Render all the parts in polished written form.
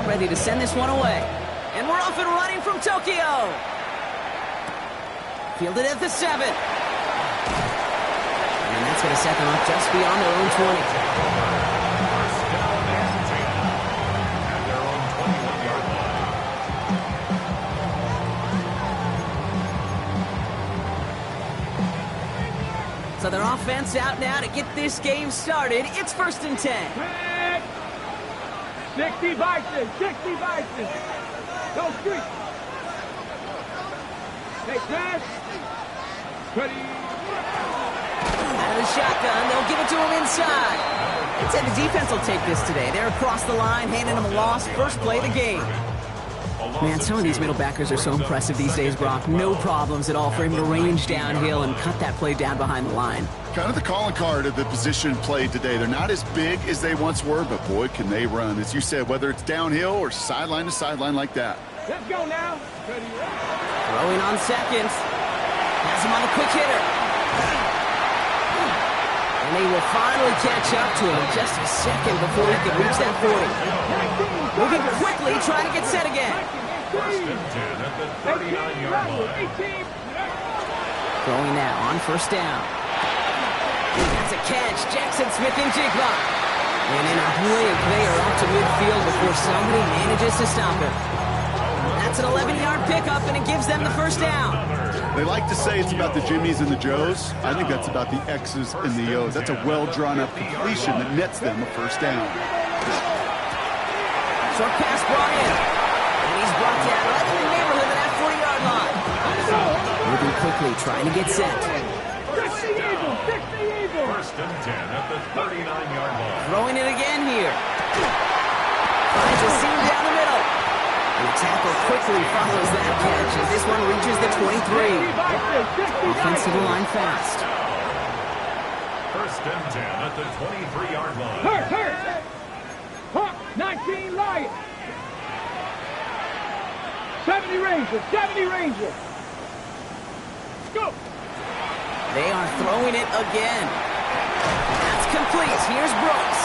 ready to send this one away. And we're off and running from Tokyo. Fielded at the 7. And that's going to set them up just beyond their own 20. So their offense out now to get this game started. It's 1st and 10. 60 Bison, 60 Bison. Go street. Hey, pass. Ready. Out of the shotgun, they'll give it to him inside. I'd say the defense will take this today. They're across the line, handing him a loss. First play of the game. Man, some of these middle backers are so impressive these days, Brock. No problems at all for him to range downhill and cut that play down behind the line. Kind of the calling card of the position played today. They're not as big as they once were, but boy, can they run. As you said, whether it's downhill or sideline to sideline like that. Let's go now. Throwing on seconds. Has him on the quick hitter. And they will finally catch up to him just a second before he can reach that 40. Moving quickly, trying to get set again. 1st and 10 at the 39-yard line. Throwing now on 1st down. That's a catch. Jackson Smith and Jigba. And in a blink, they are up to midfield before somebody manages to stop him. That's an 11-yard pickup, and it gives them the 1st down. They like to say it's about the Jimmies and the Joes. I think that's about the X's and the O's. That's a well-drawn-up completion that nets them a 1st down. Short pass brought in. And he's brought down right in the neighborhood of that 40-yard line. Moving quickly, trying to get set. 60 Eagles, 60 Eagles. 1st and 10 at the 39-yard line. Throwing it again here. Finds a seam down the middle. And the tackle quickly follows that catch as this one reaches the 23. Offensive line fast. 1st and 10 at the 23-yard line. Hurt. Hawk, 19 Lions. 70 Rangers, 70 Rangers. Go. They are throwing it again. That's complete. Here's Brooks.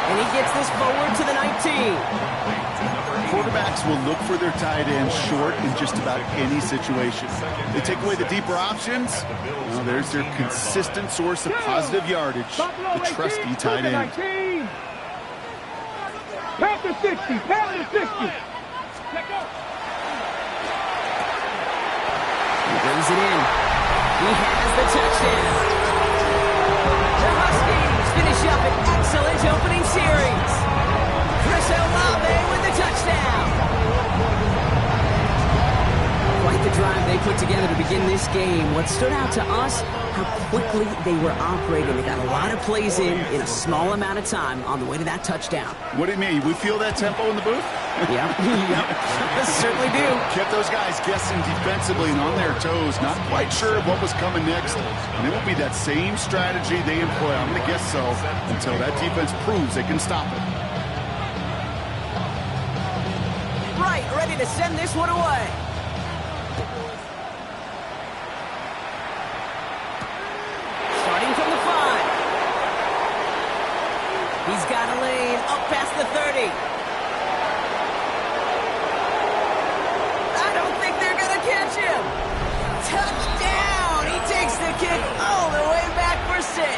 And he gets this forward to the 19. Quarterbacks will look for their tight end short in just about any situation. They take away the deeper options. Well, there's their consistent source of positive yardage, the trusty tight end. Pound to 60, pound to 60. Let go. He brings it in. He has the touchdown. The Huskies finish up an excellent opening series. Chris Olave with the touchdown. Quite the drive they put together to begin this game. What stood out to us, how quickly they were operating. They got a lot of plays in a small amount of time on the way to that touchdown. What do you mean? We feel that tempo in the booth? Yep. Certainly do. Kept those guys guessing defensively and on their toes, not quite sure what was coming next. And it will be that same strategy they employ, I'm going to guess so, until that defense proves they can stop it. Right, ready to send this one away. Starting from the 5. He's got a lane up past the 30. I don't think they're going to catch him. Touchdown! He takes the kick all the way back for 6.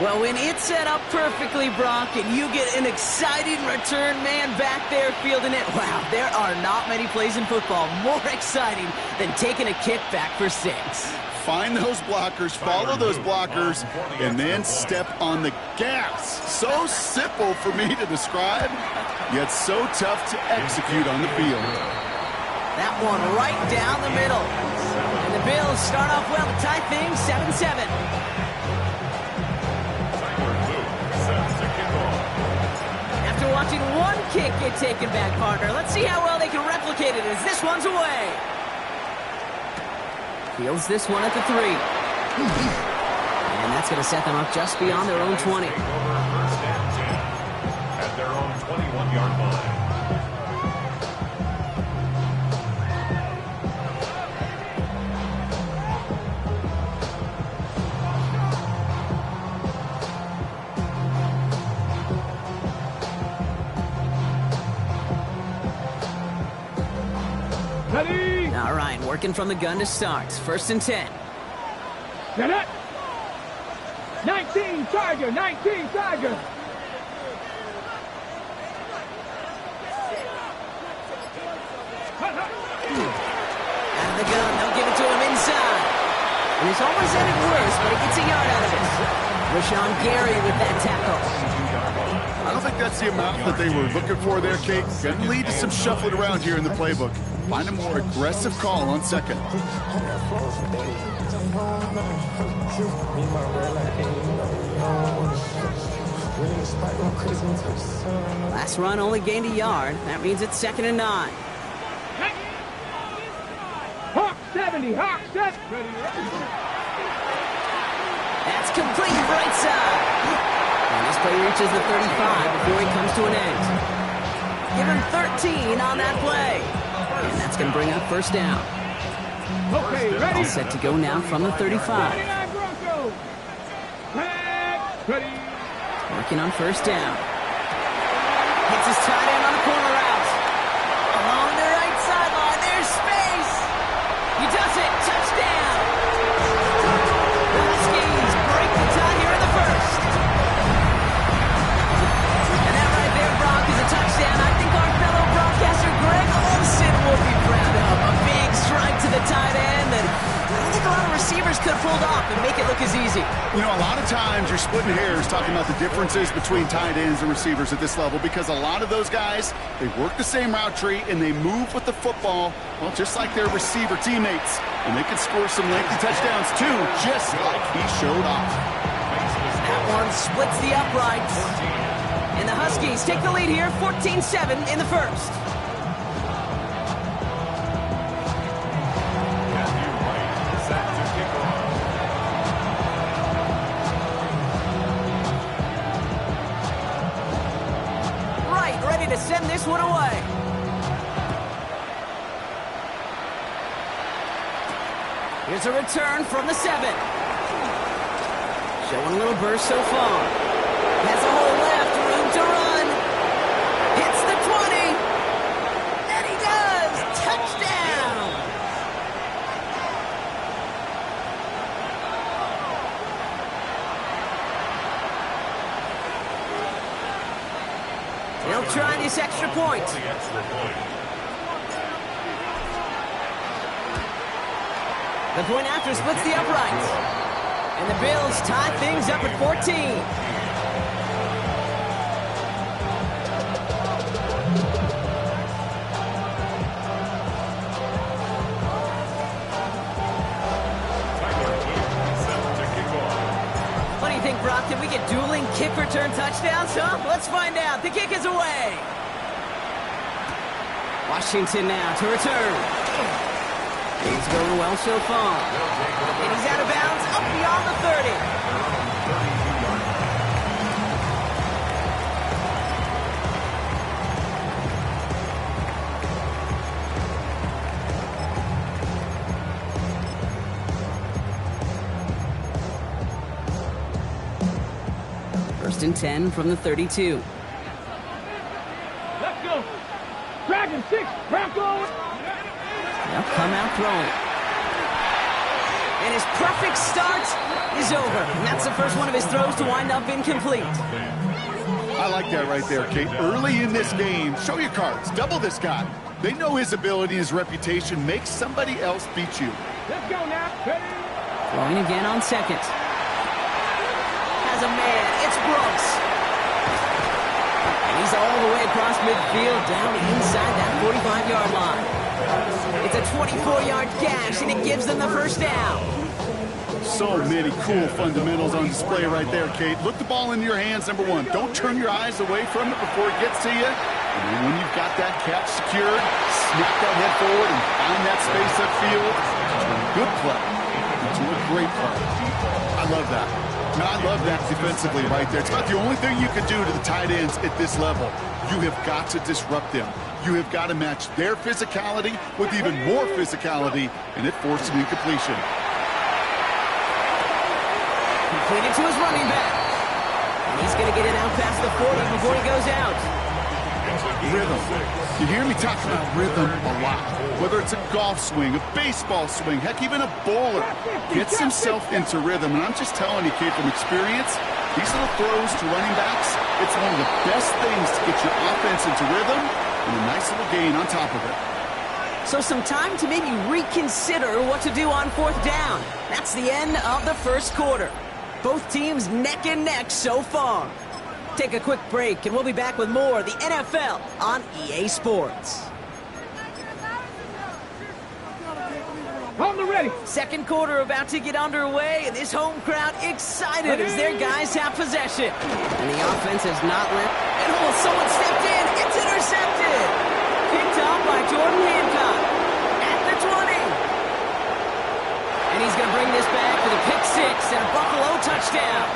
Well, when it's set up perfectly, Brock, and you get an exciting return man back there fielding it, wow, there are not many plays in football more exciting than taking a kick back for 6. Find those blockers, follow those blockers, and then step on the gas. So simple for me to describe, yet so tough to execute on the field. That one right down the middle. And the Bills start off well to tie things 7-7. After watching one kick get taken back, partner, let's see how well they can replicate it as this one's away. Fields this one at the 3. And that's going to set them up just beyond their own 20. At their own 21-yard line. Ready. All right, working from the gun to start. 1st and 10. Set it. 19 Tiger, 19 Tiger. Out of the gun, they'll give it to him inside. And he's almost had it worse, but he gets a yard out of it. Rashawn Gary with that tackle. I don't think that's the amount that they were looking for there, Kate. Going to lead to some shuffling around here in the playbook. Find a more aggressive call on 2nd. Last run only gained a yard. That means it's 2nd and 9. Hawk 70, Hawk 70. That's complete right side. And this play reaches the 35 before he comes to an end. Give him 13 on that play. And that's going to bring up 1st down. Okay, ready. All set to go now from the 35. 99 Broncos. Ready. Working on 1st down. Hits his tight end on the corner route. Along the right sideline. There's space. He does it. Touchdown. The Huskies break the tie here in the 1st. And that right there, Brock, is a touchdown. I think our fellow broadcaster Greg Olson will be proud of. A big strike to the tight end that I don't think a lot of receivers could have pulled off and make it look as easy. You know, a lot of times you're splitting hairs talking about the differences between tight ends and receivers at this level because a lot of those guys, they work the same route tree and they move with the football, well, just like their receiver teammates. And they can score some lengthy touchdowns too, just like he showed off. That one splits the uprights. And the Huskies take the lead here, 14-7 in the 1st. Ready to send this one away. Here's a return from the 7. Showing a little burst so far. Has a hole left, room to run. Hits the 20. And he does. Touchdown. They'll try this extra point. The point after splits the uprights. And the Bills tie things up at 14. What do you think, Brock? Can we get dueling kick return touchdowns, huh? Let's find out. The kick is away. Washington now to return. He's going well so far. And he's out of bounds up beyond the 30. First and 10 from the 32. Let's go. Dragon 6, Bronco. They'll come out throwing. And his perfect start is over. And that's the first one of his throws to wind up incomplete. I like that right there, Kate. Early in this game, show your cards. Double this guy. They know his ability and his reputation makes somebody else beat you. Let's go now. Ready. Throwing again on 2nd. Has a man. It's Brooks. And he's all the way across midfield down inside that 45-yard line. It's a 24-yard gash, and it gives them the first down. So many cool fundamentals on display right there, Kate. Look the ball into your hands, number one. Don't turn your eyes away from it before it gets to you. And then when you've got that catch secured, snap that head forward and find that space upfield. Turn a good play into a great play. I love that. Now, I love that defensively right there. It's about the only thing you can do to the tight ends at this level. You have got to disrupt them. You have got to match their physicality with even more physicality, and it forced an incompletion. Completed to his running back. And he's going to get it out past the 40 before he goes out. Rhythm. You hear me talk about rhythm a lot. Whether it's a golf swing, a baseball swing, heck, even a bowler gets himself into rhythm. And I'm just telling you, kid, from experience, these little throws to running backs, it's one of the best things to get your offense into rhythm and a nice little gain on top of it. So some time to maybe reconsider what to do on 4th down. That's the end of the first quarter. Both teams neck and neck so far. Take a quick break, and we'll be back with more of the NFL on EA Sports. On the ready. Second quarter about to get underway, and this home crowd excited as their guys have possession. And the offense has not let... And someone stepped in. It's intercepted. Picked up by Jordan Hancock at the 20. And he's going to bring this back for the pick 6 and a Buffalo touchdown.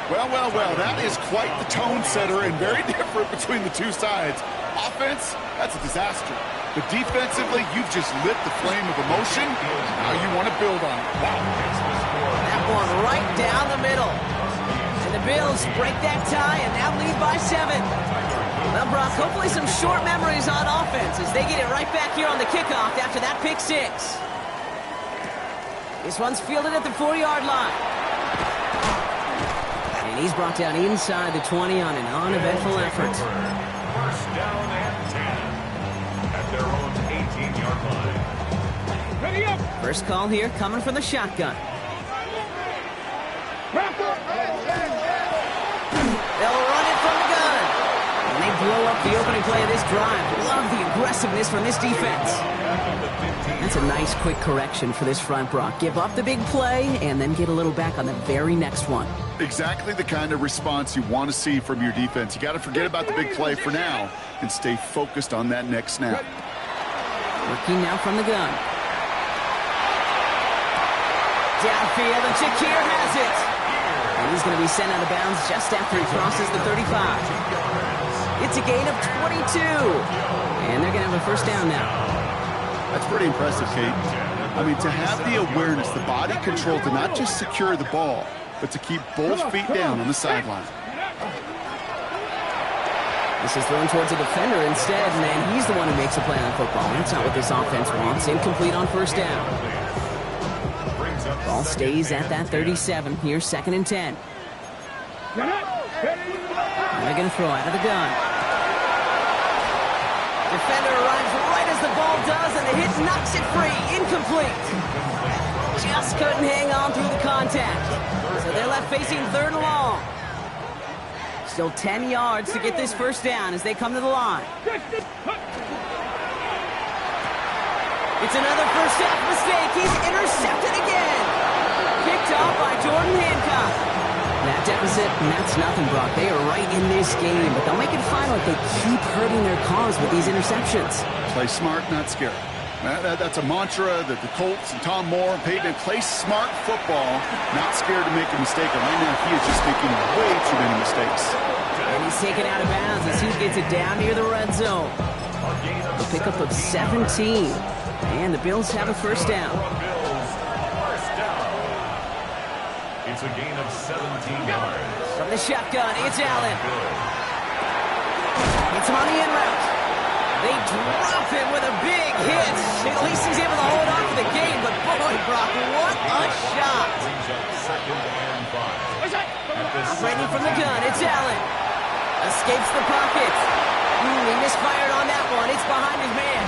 Well, that is quite the tone setter and very different between the two sides. Offense, that's a disaster. But defensively, you've just lit the flame of emotion. Now you want to build on it. Wow. That one right down the middle. And the Bills break that tie and now lead by 7. Well, Brock, hopefully some short memories on offense as they get it right back here on the kickoff after that pick 6. This one's fielded at the 4-yard line. And he's brought down inside the 20 on an uneventful effort. First down and 10 at their own 18-yard line. Ready up. First call here coming from the shotgun. They'll run it from the gun. And they blow up the opening play of this drive. Love the aggressiveness from this defense. That's a nice quick correction for this front, Brock. Give up the big play and then get a little back on the very next one. Exactly the kind of response you want to see from your defense. You got to forget about the big play for now and stay focused on that next snap. Working now from the gun. Downfield, and Shakir has it. And he's going to be sent out of bounds just after he crosses the 35. It's a gain of 22. And they're going to have a first down now. That's pretty impressive, Kate. I mean, to have the awareness, the body control to not just secure the ball, but to keep both feet down on the sideline. This is thrown towards a defender instead, and he's the one who makes a play on football. That's not what this offense wants. Incomplete on first down. Ball stays at that 37. Here's 2nd and 10. And they're going to throw out of the gun. Defender arrives right as the ball does, and the hit knocks it free. Incomplete. Just couldn't hang on through the contact. So they're left facing 3rd and long. Still 10 yards to get this first down as they come to the line. It's another first half mistake. He's intercepted again. Picked up by Jordan Hancock. That deficit, and that's nothing, Brock. They are right in this game, but they'll make it final if they keep hurting their cause with these interceptions. Play smart, not scared. That's a mantra that the Colts and Tom Moore and Peyton play smart football, not scared to make a mistake. And right now, he is just making way too many mistakes. And he's taken out of bounds as he gets it down near the red zone. A pickup of 17. And the Bills have a first down. It's a gain of 17 yards. From the shotgun, it's Allen. It's on the in route. They drop him with a big hit. At least he's able to hold on for the game, but boy, Brock, what a shot. Second and 5. Operating from the gun, it's Allen. Escapes the pocket. He misfired on that one. It's behind his man.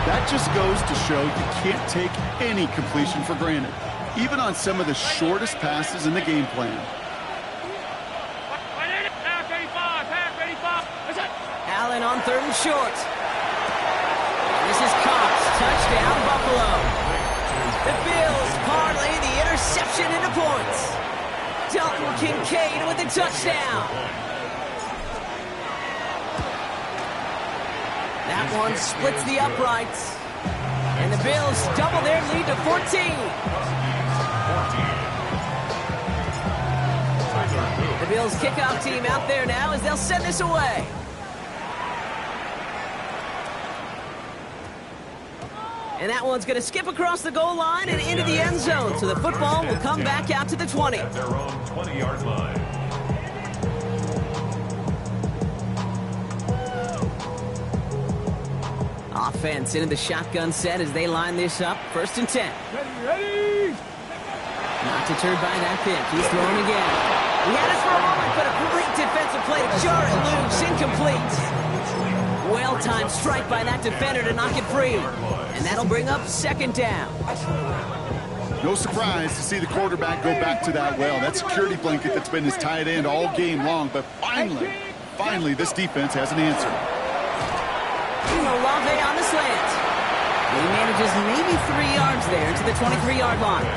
That just goes to show you can't take any completion for granted, even on some of the shortest passes in the game plan. Allen on 3rd and short. This is Cox. Touchdown, Buffalo. The Bills parlay the interception into points. Dalton Kincaid with the touchdown. That one splits the uprights. And the Bills double their lead to 14. The Bills kickoff team out there now as they'll send this away. And that one's going to skip across the goal line and into the end zone. So the football will come back out to the 20. At their own 20-yard line. Offense into the shotgun set as they line this up. 1st and 10. Ready! Not deterred by that pick. He's throwing again. He had us for a moment, but a great defensive play to jar it loose. Incomplete. Well-timed strike by that defender to knock it free. And that'll bring up 2nd down. No surprise to see the quarterback go back to that well. That security blanket that's been his tight end all game long. But finally, this defense has an answer. Olave on the slant. He manages maybe 3 yards there to the 23-yard line.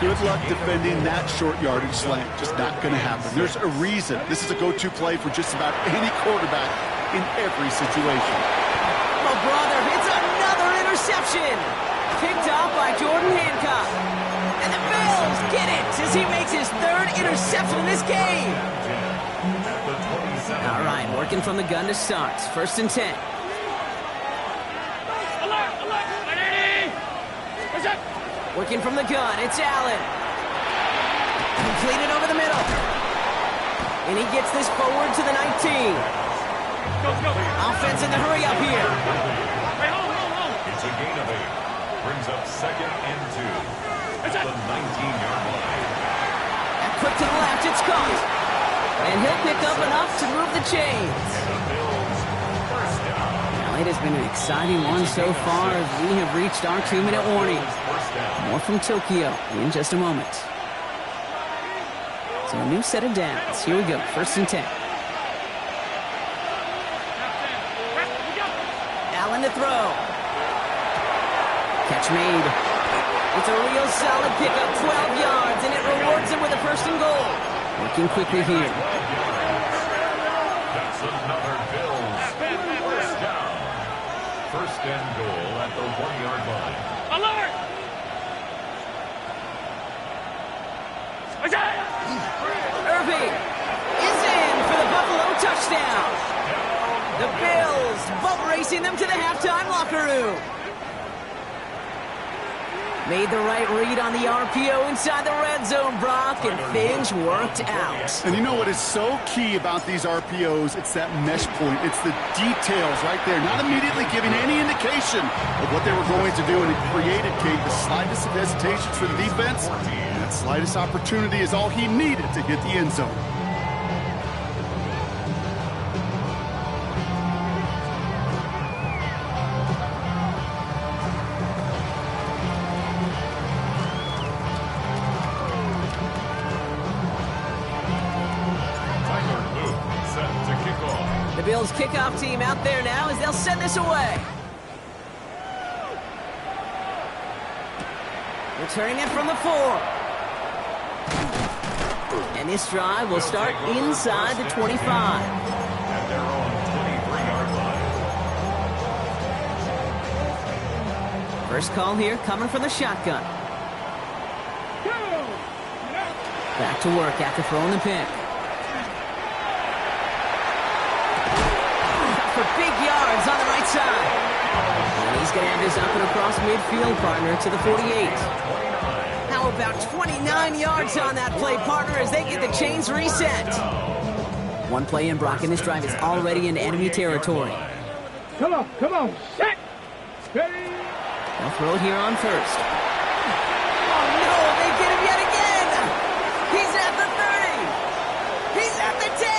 Good luck defending that short yardage slant. Just not going to happen. There's a reason. This is a go-to play for just about any quarterback in every situation. Oh, brother, it's another interception. Picked off by Jordan Hancock. And the Bills get it as he makes his 3rd interception in this game. All right, working from the gun to start. 1st and 10. Working from the gun, it's Allen. Completed over the middle. And he gets this forward to the 19. Offense in the hurry up here. It's a gain of 8. Brings up 2nd and 2. At the 19-yard line. And quick to the left, it's caught. And he'll pick up enough to move the chains. Now, it has been an exciting one so far as we have reached our 2-minute warning. More from Tokyo in just a moment. So a new set of downs. Here we go. 1st and 10. Allen to throw. Catch made. It's a real solid pickup. 12 yards, and it rewards him with a 1st and goal. Working quickly here. That's another Bills 1st down. 1st and goal at the 1-yard line. Alert! Irving is in for the Buffalo touchdown. The Bills boat racing them to the halftime locker room. Made the right read on the RPO inside the red zone, Brock, and things worked out. And you know what is so key about these RPOs? It's that mesh point. It's the details right there. Not immediately giving any indication of what they were going to do, and it created, Kate, the slightest of hesitations for the defense. And that slightest opportunity is all he needed to hit the end zone. The Bills kickoff team out there now as they'll send this away. Returning it from the 4. And this drive will start inside the 25. At their own 23-yard line. First call here coming from the shotgun. Back to work after throwing the pick. For big yards on the right side. And he's going to have his up and across midfield partner to the 48. How about 29 yards on that play, partner, as they get the chains reset. One play in, Brock, and this drive is already into enemy territory. Come on, set, ready. They'll throw it here on 1st. Oh, no, they get him yet again. He's at the 30. He's at the 10.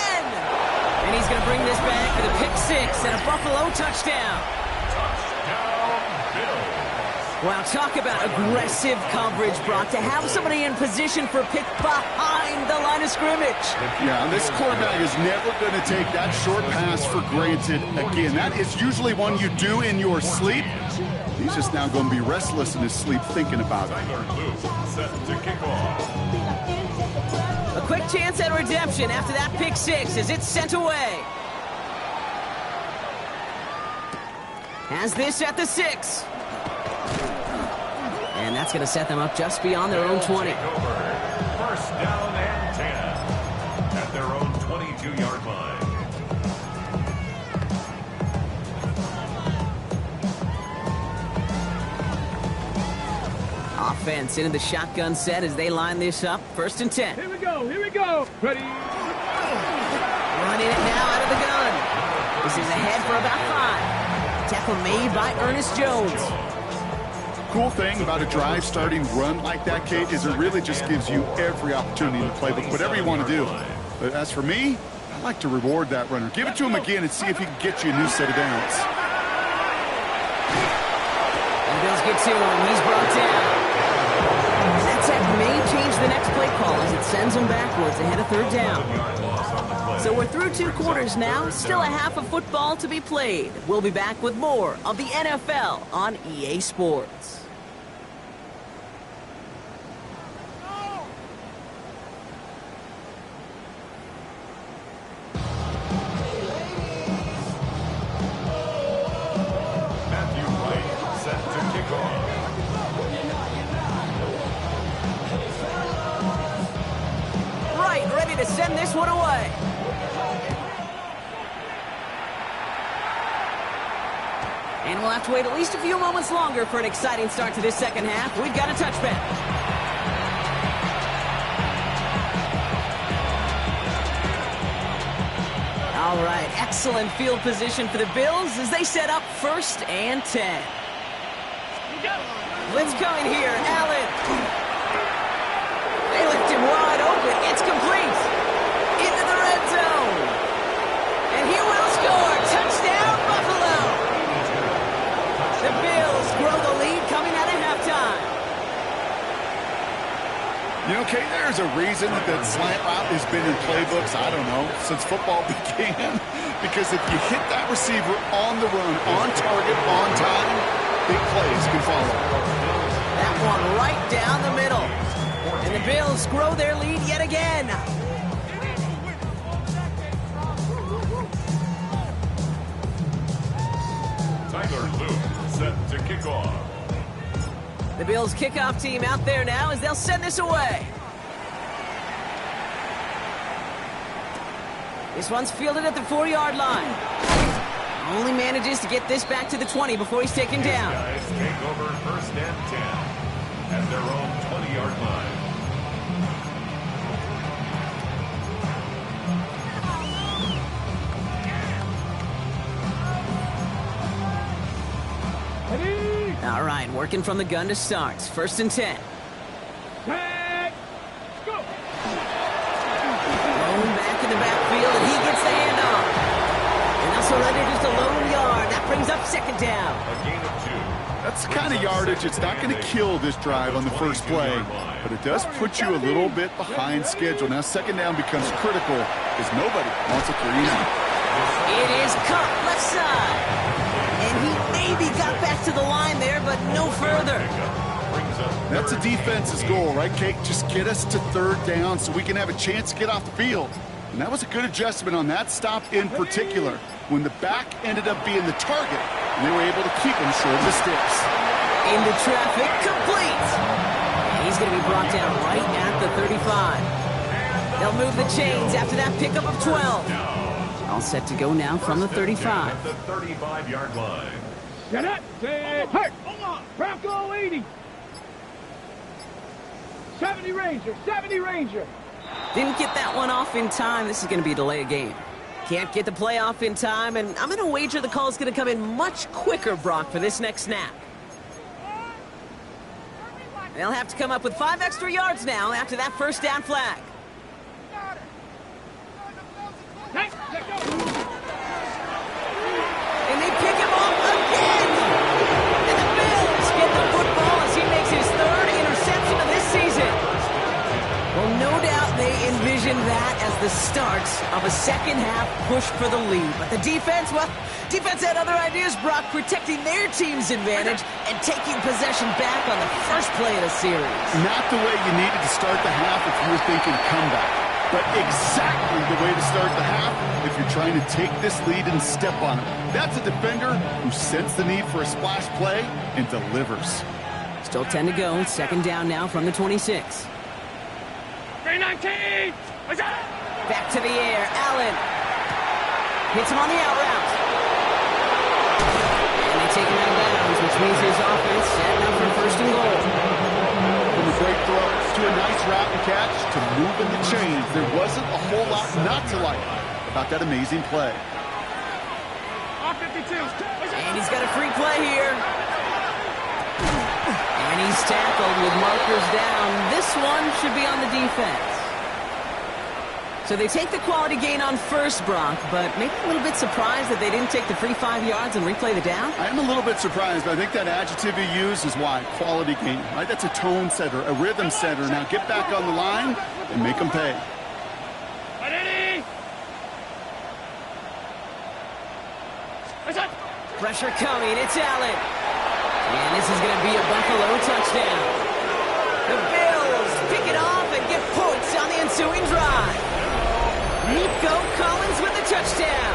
And he's going to bring this back for the pick 6 and a Buffalo touchdown. Touchdown, Bills. Wow, talk about aggressive coverage, Brock, to have somebody in position for a pick behind the line of scrimmage. Yeah, this quarterback is never going to take that short pass for granted again. That is usually one you do in your sleep. He's just now going to be restless in his sleep thinking about it. Set to kick off. A quick chance at redemption after that pick 6 as it's sent away. Has this at the 6. And that's going to set them up just beyond their own 20. 1st down and 10 at their own 22-yard line. Offense into the shotgun set as they line this up. 1st and 10. Here we go, ready. Running it now out of the gun. This is ahead for about 5. Tackle made by Ernest Jones. Cool thing about a drive starting run like that, Kate, is it really just gives you every opportunity in the playbook, whatever you want to do. But as for me, I like to reward that runner. Give it to him again and see if he can get you a new set of downs. And Bills get to him. He's brought down. That sack may change the next play call as it sends him backwards ahead of third down. So we're through 2 quarters now. Still a half of football to be played. We'll be back with more of the NFL on EA Sports. Ready to send this one away. And we'll have to wait at least a few moments longer for an exciting start to this second half. We've got a touchback. All right, excellent field position for the Bills as they set up 1st and 10. Blitz coming here, Allen. They lift him wide open. It's complete. Into the red zone. And he will score. Touchdown, Buffalo. The Bills grow the lead coming out of halftime. You know, Kate, there's a reason that slant route has been in playbooks, I don't know, since football began. Because if you hit that receiver on the run, on target, on time, big plays can follow. That one right down the middle. And the Bills grow their lead yet again. Tyler Luke set to kick off. The Bills kickoff team out there now as they'll send this away. This one's fielded at the 4-yard line. Only manages to get this back to the 20 before he's taken down. Guys take over 1st and 10 at their own 20-yard line. All right, working from the gun to start. 1st and 10. Go. Thrown back in the backfield, and he gets the handoff. And they'll surrender just a lone yard. That brings up 2nd down. A gain of 2. That's the kind of yardage. It's not going to kill this drive on the first play, but it does put you a little bit behind schedule. Now 2nd down becomes critical because nobody wants a 3-and-out. It is cut left side. And he maybe got back to the line there, but no further. That's a defense's goal, right, Kate? Just get us to 3rd down so we can have a chance to get off the field. And that was a good adjustment on that stop in particular, when the back ended up being the target, and they were able to keep him short of the sticks. Into traffic, complete. And he's going to be brought down right at the 35. They'll move the chains after that pickup of 12. All set to go now from the 35. At the 35-yard line. Get it. Hey, hold on. Bronco 80. 70 Ranger. 70 Ranger. Didn't get that one off in time. This is going to be a delay of game. Can't get the play off in time, and I'm going to wager the call is going to come in much quicker, Brock, for this next snap. They'll have to come up with 5 extra yards now after that 1st down flag. Hey, let go. And they pick him off again. And the Bills get the football as he makes his 3rd interception of this season. Well, no doubt they envisioned that as the start of a second half push for the lead. But the defense, well, defense had other ideas, Brock, protecting their team's advantage and taking possession back on the first play of the series. Not the way you needed to start the half if you were thinking comeback, but exactly the way to start the half if you're trying to take this lead and step on it. That's a defender who sensed the need for a splash play and delivers. Still 10 to go. 2nd down now from the 26. 319. Back to the air. Allen hits him on the out route. And they take him out of bounds, which means his offense setting up for 1st and goal. From a great throw to a nice route and catch to moving the chains, there wasn't a whole lot not to like about that amazing play. And he's got a free play here. And he's tackled with markers down. This one should be on the defense. So they take the quality gain on first, Brock, but maybe a little bit surprised that they didn't take the free 5 yards and replay the down? I am a little bit surprised, but I think that adjective you use is why. Quality gain, right? That's a tone setter, a rhythm setter. Now get back on the line and make them pay. Pressure coming, it's Allen. And this is going to be a Buffalo touchdown. The Bills pick it off and get points on the ensuing drive. Nico Collins with the touchdown.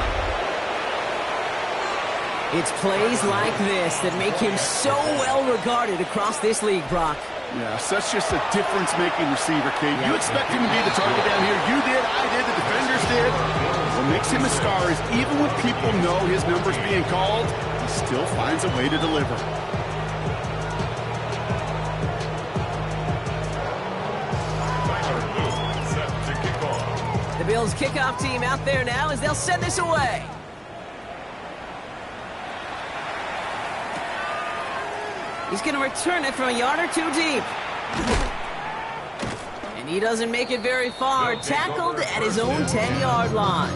It's plays like this that make him so well regarded across this league, Brock. Yeah, such just a difference-making receiver, Kate. You expect him to be the target down here. You did, I did, the defenders did. What makes him a star is even when people know his number's being called, he still finds a way to deliver. The Bills kickoff team out there now as they'll send this away. He's going to return it from a yard or two deep. And he doesn't make it very far. Tackled at his own 10-yard line.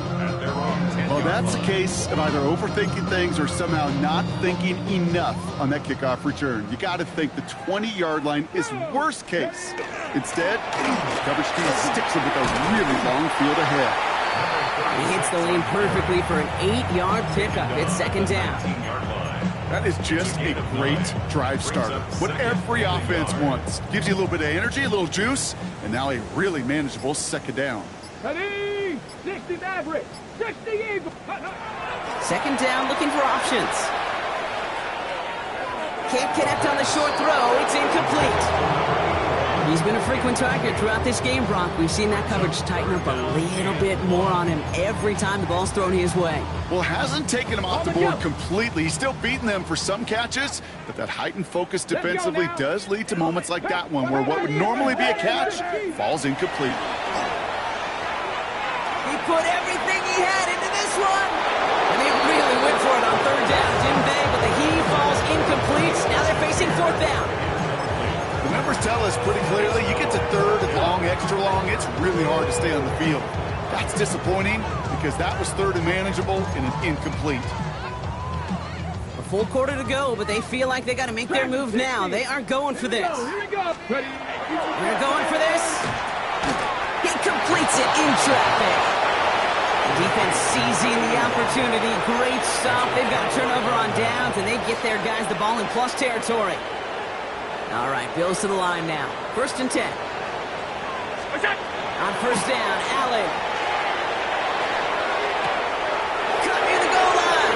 Well, that's a case of either overthinking things or somehow not thinking enough on that kickoff return. You got to think the 20-yard line is worst case. Instead, coverage team sticks him with a really long field ahead. He hits the lane perfectly for an 8-yard pickup. It's second down. That is just a great drive starter. What every offense wants. Gives you a little bit of energy, a little juice, and now a really manageable second down. Ready? 60 Maverick. 60 Eagle. Second down, looking for options. Can't connect on the short throw. It's incomplete. He's been a frequent target throughout this game, Brock. We've seen that coverage tighten up a little bit more on him every time the ball's thrown his way. Well, hasn't taken him off the board completely. He's still beating them for some catches, but that heightened focus defensively does lead to moments like that one where what would normally be a catch falls incomplete. He put everything he had into this one. And they really went for it on third down, didn't they? But the heave falls incomplete. Now they're facing fourth down. The numbers tell us pretty clearly, you get to third and long, extra long, it's really hard to stay on the field. That's disappointing because that was third and manageable and an incomplete. A full quarter to go, but they feel like they got to make their move now. They are going for this. They're going for this. He completes it in traffic. The defense seizing the opportunity. Great stop. They've got a turnover on downs, and they get their guys the ball in plus territory. All right, Bills to the line now. First and 10. On first down, Allen. Cut near the goal line.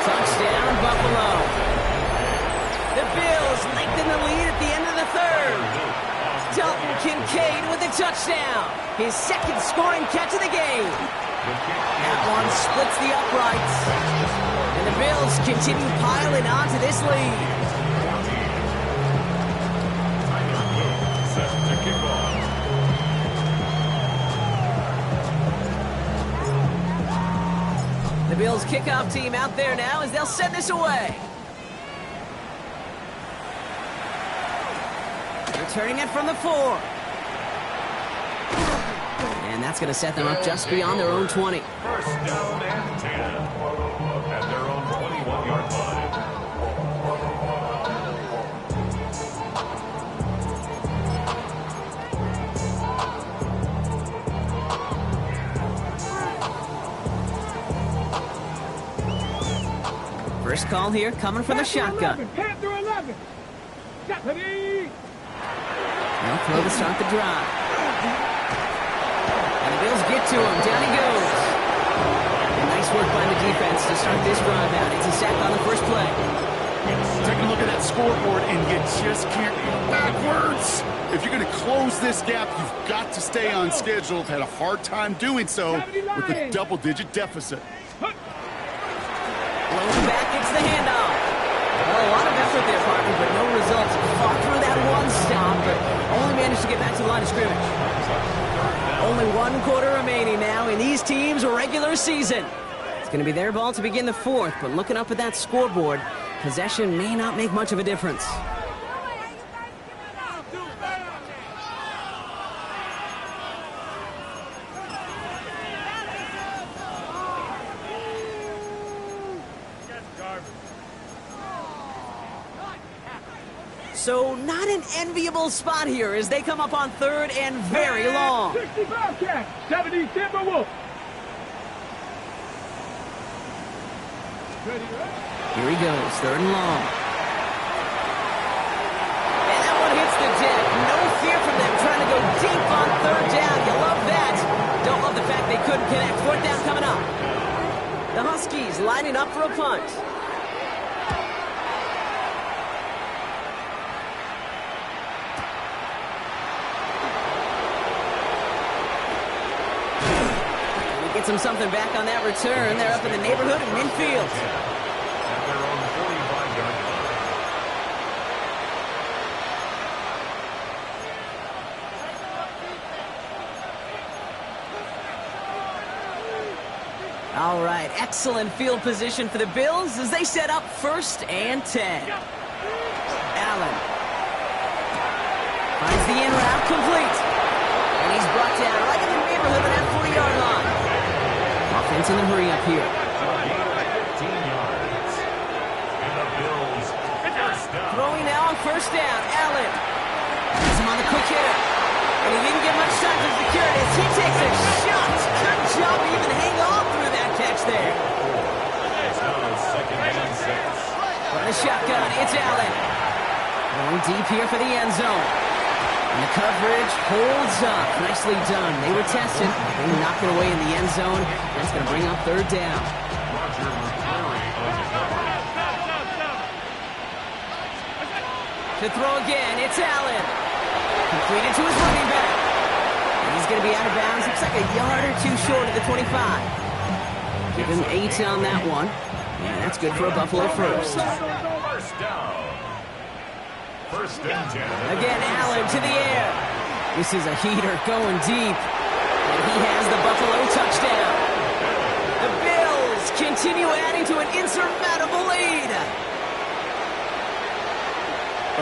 Touchdown, Buffalo. The Bills lengthen the lead at the end of the third. Dalton Kincaid with a touchdown. His second scoring catch of the game. That one splits the uprights. And the Bills continue piling onto this lead. The Bills kickoff team out there now as they'll send this away. Returning it from the 4. And that's going to set them up just beyond their own 20. First down and 10 at their own 21-yard line. First call here coming from the shotgun. Panther 11. Deputy. They'll throw to start the drive. And the Bills get to him. Down he goes. And nice work by the defense to start this drive out. It's a sack on the first play. Take a look at that scoreboard, and you just can't go backwards. If you're going to close this gap, you've got to stay on schedule. Had a hard time doing so with a double-digit deficit. Rolling back, it's the handoff. Well, a lot of effort there, partner, but no results. Fought through that one stop, but only managed to get back to the line of scrimmage. Only one quarter remaining now in these teams' regular season. Going to be their ball to begin the fourth, but looking up at that scoreboard, possession may not make much of a difference. So not an enviable spot here as they come up on third and very long. 60 Bobcats, 70 Timberwolves. Here he goes, third and long. And that one hits the deck. No fear from them trying to go deep on third down. You love that. Don't love the fact they couldn't connect. Fourth down coming up. The Huskies lining up for a punt. Gets him something back on that return. They're up in the neighborhood of midfield. At their own 45-yard line. All right, excellent field position for the Bills as they set up 1st and 10. Allen finds the in route complete. And he's brought down right in the neighborhood of that 40-yard line. Offense in the hurry up here. 15 yards. And the Bills, first down. Throwing now on 1st down. Allen has him on the quick hitter. And he didn't get much time to secure it as he takes a shot. Good job to even hang on through that catch there. It's now 2nd and 6. Run a shotgun. It's Allen. Going deep here for the end zone. And the coverage holds up. Nicely done. They were tested. They knocked it away in the end zone. That's going to bring up 3rd down. Roger McCreary on the cover. To throw again, it's Allen. Completed to his running back. And he's going to be out of bounds. Looks like a yard or two short of the 25. Give him 8 on that one. And that's good for a Buffalo first. First down. 1st and 10. Again, Allen to the air. This is a heater going deep. And he has the Buffalo touchdown. The Bills continue adding to an insurmountable lead.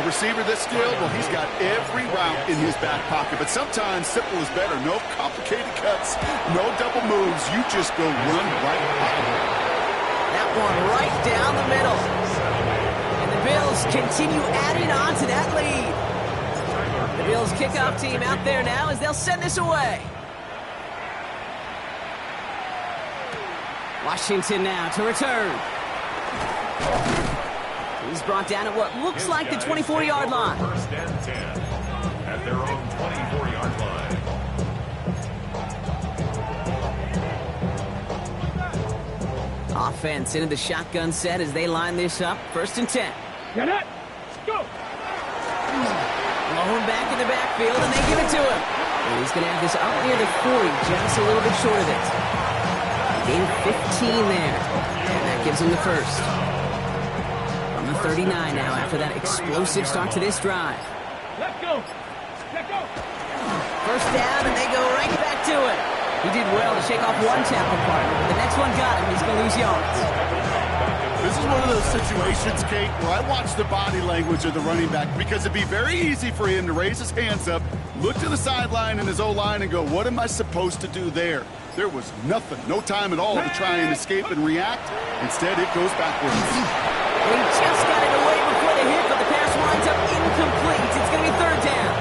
A receiver this skilled, well, he's got every route in his back pocket. But sometimes simple is better. No complicated cuts, no double moves. You just go run right by him. That one right down the middle. And the Bills continue adding on to that lead. The Bills kickoff team out there now as they'll send this away. Washington now to return. He's brought down at what looks like the 24-yard line. 1st and 10 at their own 24-yard line. Offense into the shotgun set as they line this up. 1st and 10. Get it. Go. Blown back in the backfield, and they give it to him. And he's going to have this up near the 40, just a little bit short of it. Gain 15 there, and that gives him the first. From the 39 now after that explosive start to this drive. Let's go. Let's go. First down, and they go right back to it. He did well to shake off one tackle partner, but the next one got him. He's going to lose yards. This is one of those situations, Kate, where I watch the body language of the running back because it'd be very easy for him to raise his hands up, look to the sideline in his O-line and go, what am I supposed to do there? There was nothing, no time at all to try and escape and react. Instead, it goes backwards. He just got it away before the hit, but the pass winds up incomplete. It's going to be 3rd down.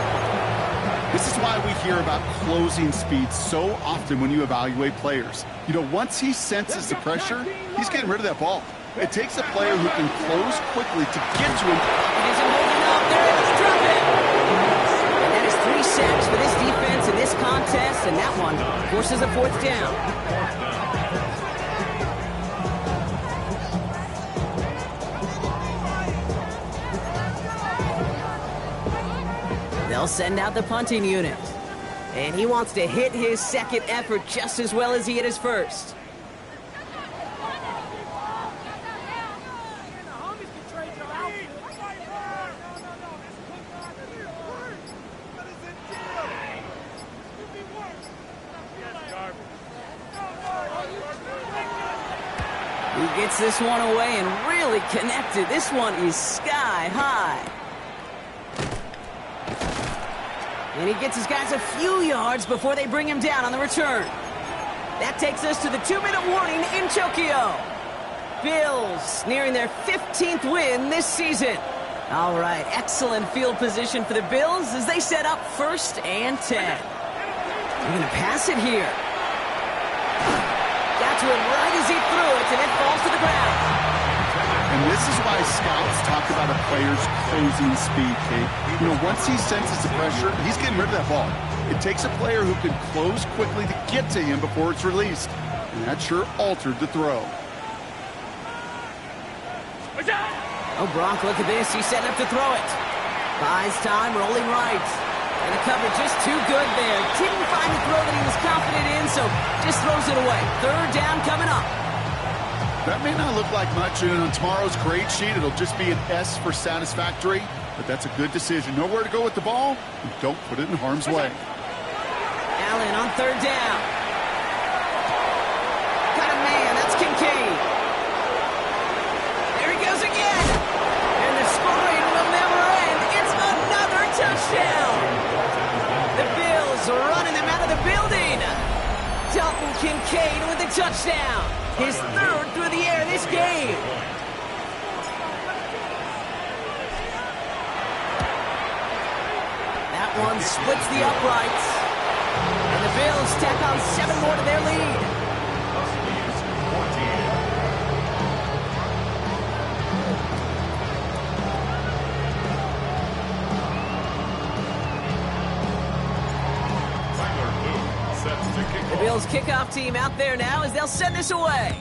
This is why we hear about closing speed so often when you evaluate players. You know, once he senses the pressure, he's getting rid of that ball. It takes a player who can close quickly to get to him. It isn't holding up. They're able to drop it. And that is 3 sacks for this defense in this contest, and that one forces a 4th down. They'll send out the punting unit. And he wants to hit his second effort just as well as he hit his first. He gets this one away and really connected. This one is sky high. And he gets his guys a few yards before they bring him down on the return. That takes us to the 2-minute warning in Tokyo. Bills nearing their 15th win this season. All right, excellent field position for the Bills as they set up 1st and 10. They're going to pass it here. Got to it right as he threw it, and it falls to the ground. And this is why scouts talk about a player's closing speed, Kate. You know, once he senses the pressure, he's getting rid of that ball. It takes a player who can close quickly to get to him before it's released. And that sure altered the throw. Oh, Brock, look at this. He's setting up to throw it. Buys time, rolling right. And the cover just too good there. Didn't find the throw that he was confident in, so just throws it away. 3rd down coming up. That may not look like much, and on tomorrow's grade sheet, it'll just be an S for satisfactory. But that's a good decision. Know where to go with the ball, and don't put it in harm's way. Allen on 3rd down. Got a man. That's Kincaid. There he goes again. And the scoring will never end. It's another touchdown. The Bills running them out of the building. Dalton Kincaid with the touchdown. His 3rd through the air this game. That one splits the uprights. And the Bills tack on 7 more to their lead. Huskies 14. Sets to kick The Bills kickoff team out there now as they'll send this away.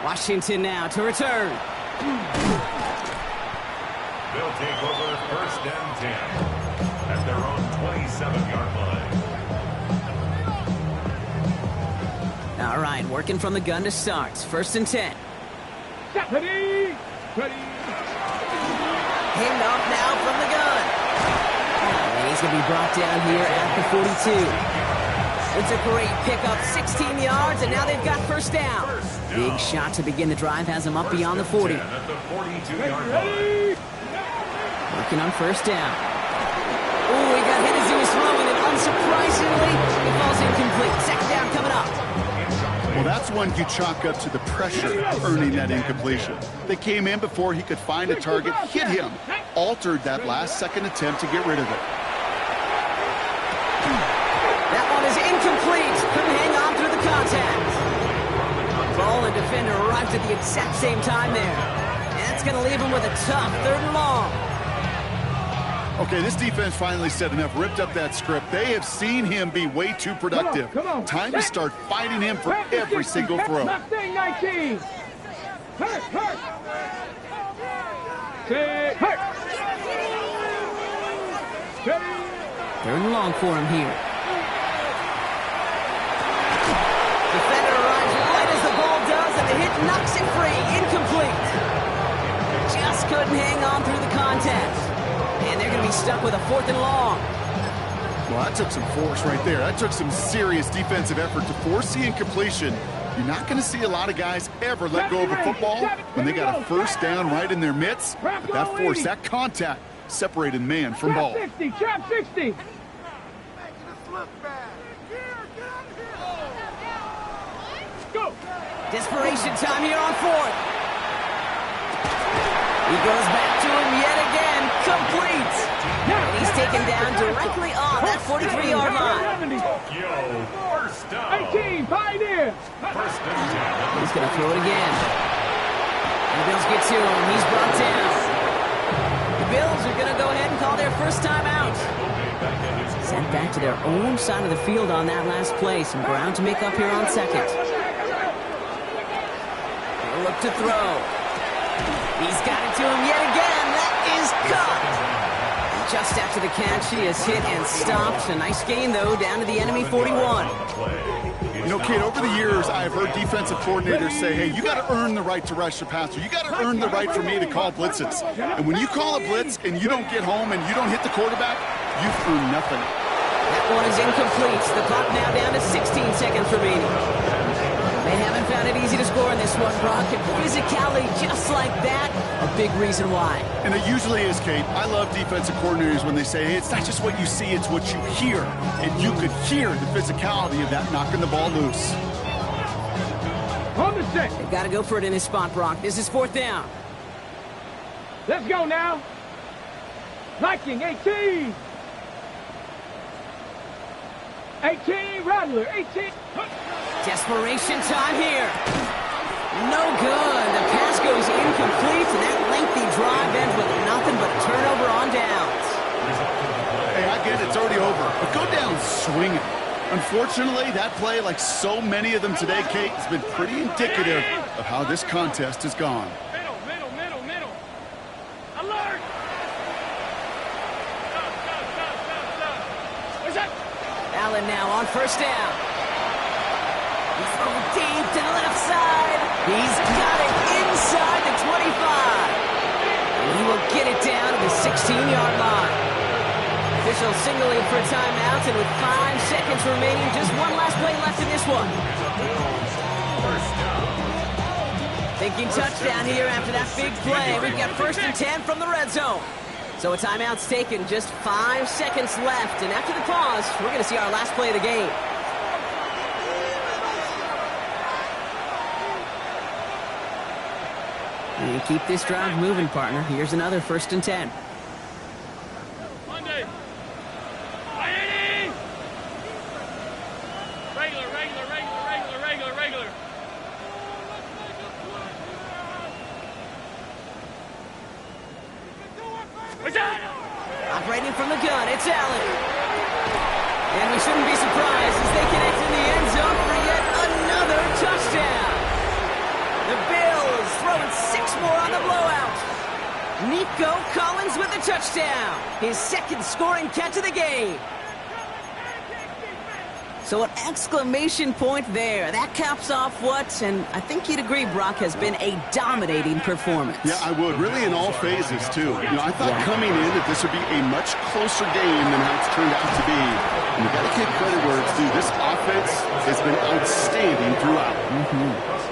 Washington now to return. They'll take over 1st and 10 at their own 27-yard line. All right, working from the gun to start. 1st and 10. Ready? Ready? Hand off now from the gun. And he's going to be brought down here at the 42. It's a great pickup, 16 yards, and now they've got 1st down. Big shot to begin the drive has him up beyond the 40. At the 42-yard line. Working on 1st down. Oh, he got hit as he was throwing it. Unsurprisingly, it falls incomplete. 2nd down coming up. Well, that's one you chalk up to the pressure earning that incompletion. They came in before he could find a target, hit him, altered that last-second attempt to get rid of it. That one is incomplete. Couldn't hang on through the contact. Ball and defender arrived at the exact same time there. And that's going to leave him with a tough 3rd and long. Okay, this defense finally said enough, ripped up that script. They have seen him be way too productive. Come on. Time to start fighting him for every single throw. Mustang 19. Hurt. Say hurt. Ready? 3rd and long for him here. Defender arrives right as the ball does, and the hit knocks it free. Incomplete. Just couldn't hang on through the contact. And they're going to be stuck with a 4th and long. Well, that took some force right there. That took some serious defensive effort to force the incompletion. You're not going to see a lot of guys ever let go of a football when they got a 1st down right in their midst. But that force, that contact, separated man from ball. Trap 60. Go. Desperation time here on 4th. He goes back to him yet again. Complete. And he's taken down directly on that 43-yard line. Yo, 1st down. 18, Pioneer. 1st and 10. He's going to throw it again. And the Bills get to him. He's brought down. The Bills are going to go ahead and call their 1st time out. Sent back to their own side of the field on that last play. Some ground to make up here on 2nd. They'll look to throw. He's got it to him yet again. That is caught. Just after the catch, he is hit and stopped. A nice gain, though, down to the enemy 41. You know, Kate, over the years, I've heard defensive coordinators say, hey, you got to earn the right to rush the passer. You got to earn the right for me to call blitzes. And when you call a blitz and you don't get home and you don't hit the quarterback, you've earned nothing. That one is incomplete. The clock now down to 16 seconds remaining. They haven't found it easy to score in this one, Brock. And physicality just like that, a big reason why. And it usually is, Kate. I love defensive coordinators when they say, hey, it's not just what you see, it's what you hear. And you could hear the physicality of that knocking the ball loose. On the set. They've got to go for it in this spot, Brock. This is 4th down. Let's go now. Viking, 18. 18, Rattler, 18. Desperation time here. No good. The pass goes incomplete, and that lengthy drive ends with nothing but a turnover on downs. Hey, I get it. It's already over. But go down swinging. Unfortunately, that play, like so many of them today, Kate, has been pretty indicative of how this contest has gone. Middle. Alert! What's that? Allen now on 1st down. He's going deep to the left side. He's got it inside the 25. And he will get it down to the 16-yard line. Officials signaling for a timeout, and with 5 seconds remaining, just one last play left in this one. Thinking touchdown here after that big play. We've got 1st and 10 from the red zone. So a timeout's taken, just 5 seconds left. And after the pause, we're going to see our last play of the game. And keep this drive moving, partner. Here's another 1st and 10. Monday. Regular. Operating from the gun, it's Allen. And we shouldn't be surprised as they connect in the end zone for yet another touchdown. The Bills throwing 6 more on the blowout. Nico Collins with a touchdown. His 2nd scoring catch of the game. So an exclamation point there. That caps off what, and I think you'd agree, Brock, has been a dominating performance. Yeah, I would. Really in all phases, too. I thought coming in that this would be a much closer game than how it's turned out to be. And you got to give credit where it's due. This offense has been outstanding throughout.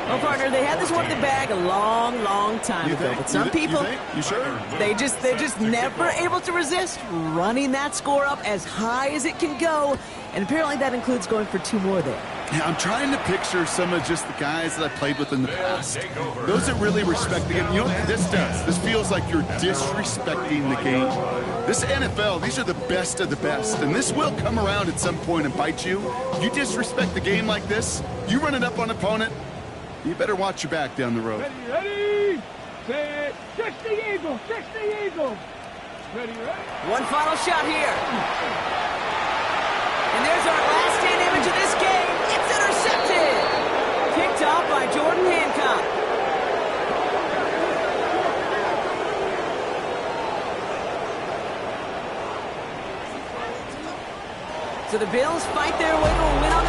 Well, partner, they had this one in the bag a long time ago. But some people, You sure? they're just never able to resist running that score up as high as it can go. And apparently that includes going for 2 more there. Yeah, I'm trying to picture some of just the guys that I played with in the past. Those that really respect the game. You know what this does? This feels like you're disrespecting the game. This NFL, these are the best of the best. And this will come around at some point and bite you. You disrespect the game like this, you run it up on an opponent, you better watch your back down the road. Ready? Set. 60 Eagles. Ready? One final shot here. And there's our last stand image of this game. It's intercepted. Picked off by Jordan Hancock. So the Bills fight their way to a win on